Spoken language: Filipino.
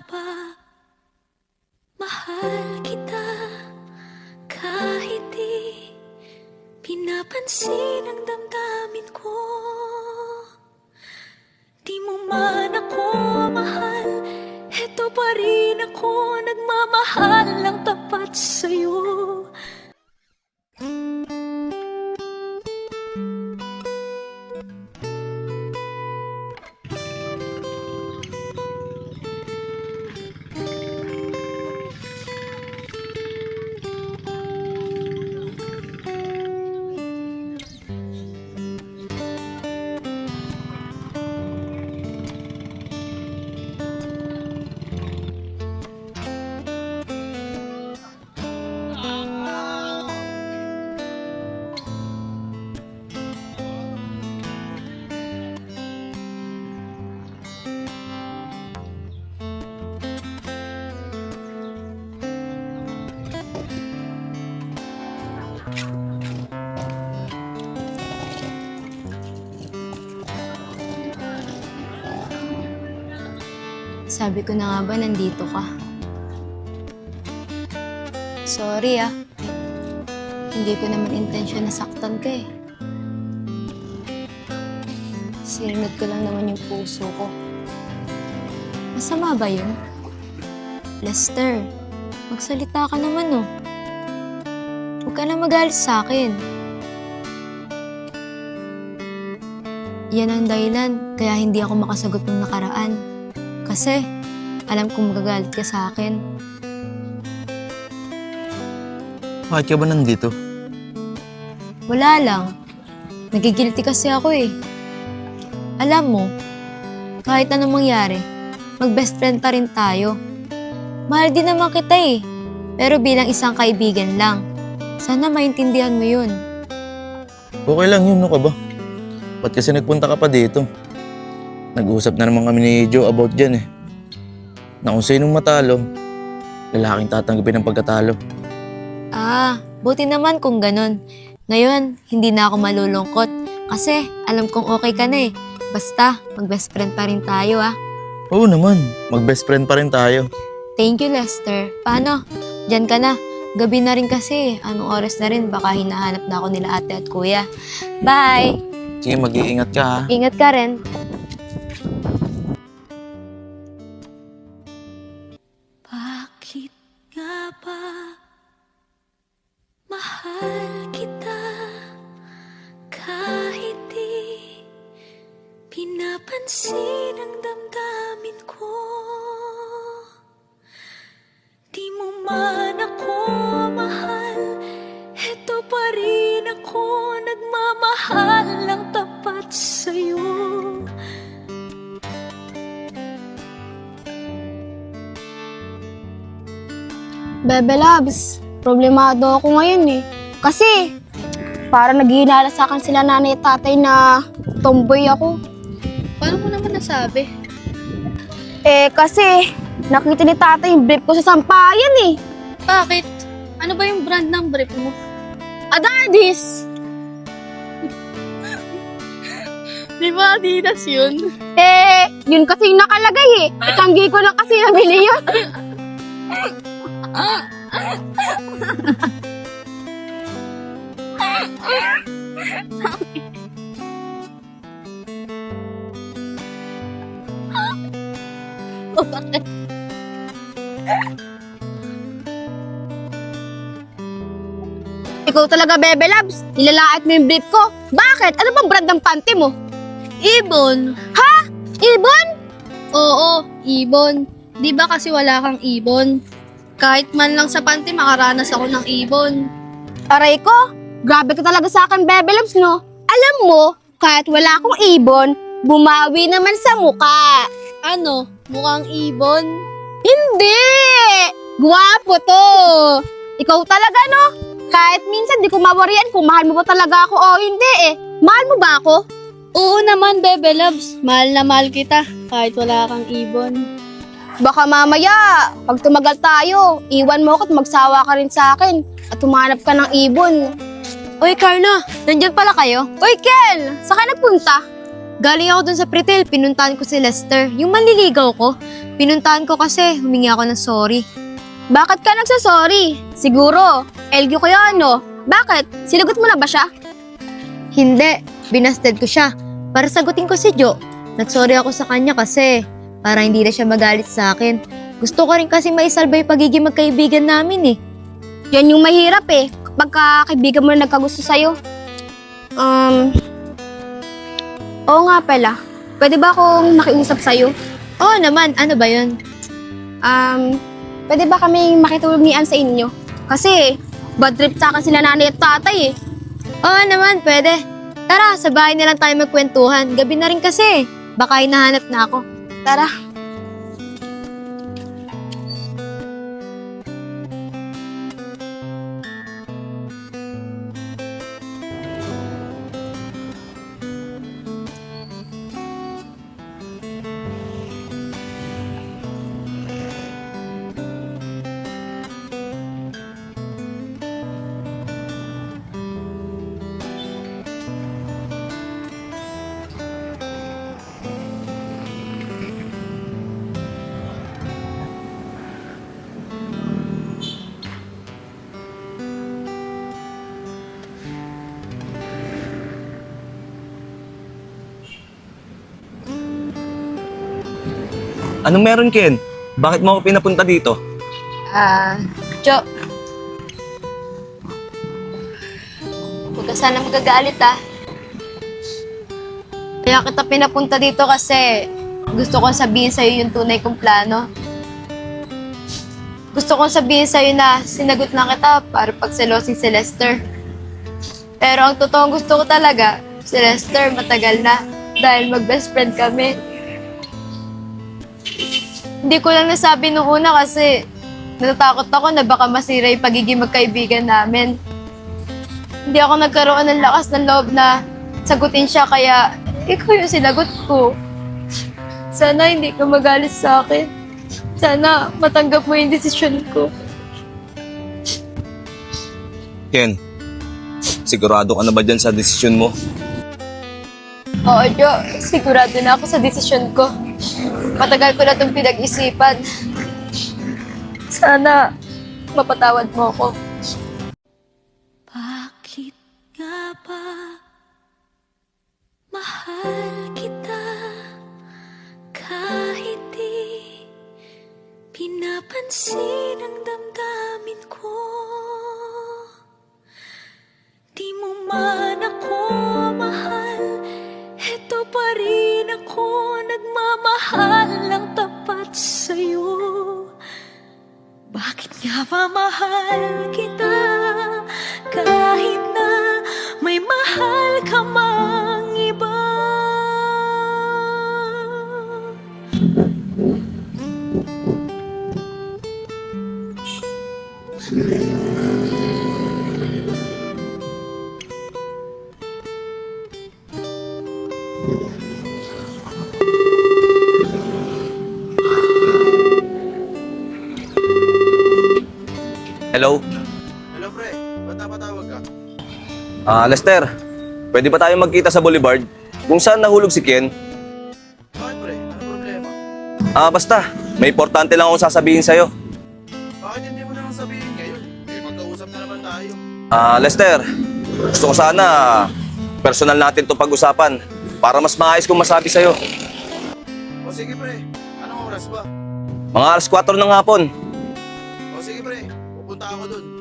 ba? Mahal kita kahit di pinapansin ang damdamin ko. Di mo man ako mahal, eto pa rin ako nagmamahal ng tapat sa'yo. Sabi ko na nga ba nandito ka? Sorry Hindi ko naman intensyon na saktan ka eh. Sinunod ko lang naman yung puso ko. Masama ba yun? Lester, magsalita ka naman Huwag ka na magalit sa akin. Yan ang dahilan kaya hindi ako makasagot ng nakaraan. Kasi, alam kong magagalit ka sa akin. Bakit ka ba nandito? Wala lang. Nagigilty kasi ako eh. Alam mo, kahit anong mangyari, mag-best friend pa rin tayo. Mahal din naman kita eh. Pero bilang isang kaibigan lang. Sana maintindihan mo yun. Okay lang yun, no ka ba? Ba't kasi nagpunta ka pa dito? Nag-uusap na naman kami ni Joe about dyan eh. Na kung sinong matalo, lalaking tatanggapin ng pagkatalo. Buti naman kung ganun. Ngayon, hindi na ako malulungkot. Kasi alam kong okay ka na eh. Basta, mag-best friend pa rin tayo Oo naman, mag-best friend pa rin tayo. Thank you, Lester. Paano? Diyan ka na. Gabi na rin kasi. Anong oras na rin? Baka hinahanap na ako nila ate at kuya. Bye! Sige, mag-iingat ka ha. Ingat ka rin. Bakit nga ba mahal kita kahit di pinapansin ang damdamin ko? Di mo man ako mahal, eto pa rin ako nagmamahal ng tapat sa'yo. Bebe Labs, problemado ako ngayon eh. Kasi, para naghihinala sa akin sila nanay at tatay na tomboy ako. Paano mo naman nasabi? Kasi, nakita ni tatay yung brief ko sa sampayan eh. Bakit? Ano ba yung brand ng brief mo? Adadis! Di ba Adidas yun? Yun kasi yung nakalagay eh. Itanggi ko lang kasi nabili yun. Ikaw talaga, Bebe Labs. Nilalait mo yung brief ko. Bakit? Ano bang brand ng panty mo? Ibon. Ha? Ibon? Oo, ibon. Di ba kasi wala kang ibon? Kahit man lang sa panty, makaranas ako ng ibon. Aray ko, grabe ka talaga sa akin, Bebe Labs, no? Alam mo, kahit wala akong ibon, bumawi naman sa muka. Ano? Mukhang ibon? Hindi! Gwapo to! Ikaw talaga, no? Kahit minsan di ko mawarian kung mahal mo ba talaga ako o hindi eh. Mahal mo ba ako? Oo naman, Bebe Loves. Mahal na mahal kita, kahit wala kang ibon. Baka mamaya, pag tumagal tayo, iwan mo ako at magsawa ka rin sa akin at humanap ka ng ibon. Uy, Carla, nandyan pala kayo? Uy, Kel! Saan ka nagpunta? Galing ako dun sa Pretel, pinuntahan ko si Lester. Yung manliligaw ko. Pinuntahan ko kasi humingi ako ng sorry. Bakit ka nagsasorry? Siguro, LG ko yan, no? Bakit? Sinagot mo na ba siya? Hindi, binasted ko siya. Para sagutin ko si Jo. Nagsorry ako sa kanya kasi para hindi na siya magalit sa akin. Gusto ko rin kasi maisalba yung pagiging magkaibigan namin eh. Yan yung mahirap eh, kapag kaibigan mo na nagkagusto sa'yo. Oo nga pala. Pwede ba akong makiusap sa'yo? Oo naman, ano ba yun? Pwede ba kaming makitulungian sa inyo? Kasi, bad trip sa akin sila nanay at tatay eh. Oo naman, pwede. Tara, sa bahay na lang tayo magkwentuhan. Gabi na rin kasi. Baka hinahanap na ako. Tara. Anong meron, Ken? Bakit mo ako pinapunta dito? Jo. Huwag ka sana magagalit Kaya kita pinapunta dito kasi gusto kong sabihin sa'yo yung tunay kong plano. Gusto kong sabihin sa'yo na sinagot lang kita para pagselosin si Lester. Pero ang totoong gusto ko talaga, si Lester matagal na dahil mag-best friend kami. Hindi ko lang nasabi nung una kasi natatakot ako na baka masira yung pagiging magkaibigan namin. Hindi ako nagkaroon ng lakas ng loob na sagutin siya kaya ikaw yung sinagot ko. Sana hindi ka magalit sa akin. Sana matanggap mo yung desisyon ko. Ken, sigurado ka na ba dyan sa desisyon mo? Oo, Jo. Sigurado na ako sa desisyon ko. Matagal ko na itong pinag-isipan. Sana mapatawad mo ako. Bakit nga ba mahal kita kahit di pinapansin ang damdamin ko? Di mo man ako mahal, eto pa rin ako nagmamahal ng tapat sa'yo. Bakit nga ba mahal kita kahit na may mahal ka mang iba? Hello? Hello, pre. Ba't napatawag ka? Lester, pwede ba tayo magkita sa Boulevard? Kung saan nahulog si Ken? Bakit, pre? Ano problema? Basta, may importante lang akong sasabihin sa'yo. Bakit hindi mo naman sabihin ngayon? Magkausap na naman tayo. Lester, gusto ko sana personal natin to pag-usapan para mas maayos kong masabi sa'yo. O sige, pre. Anong oras ba? Mga alas 4 ng hapon. O sige, pre. Pupunta ako dun.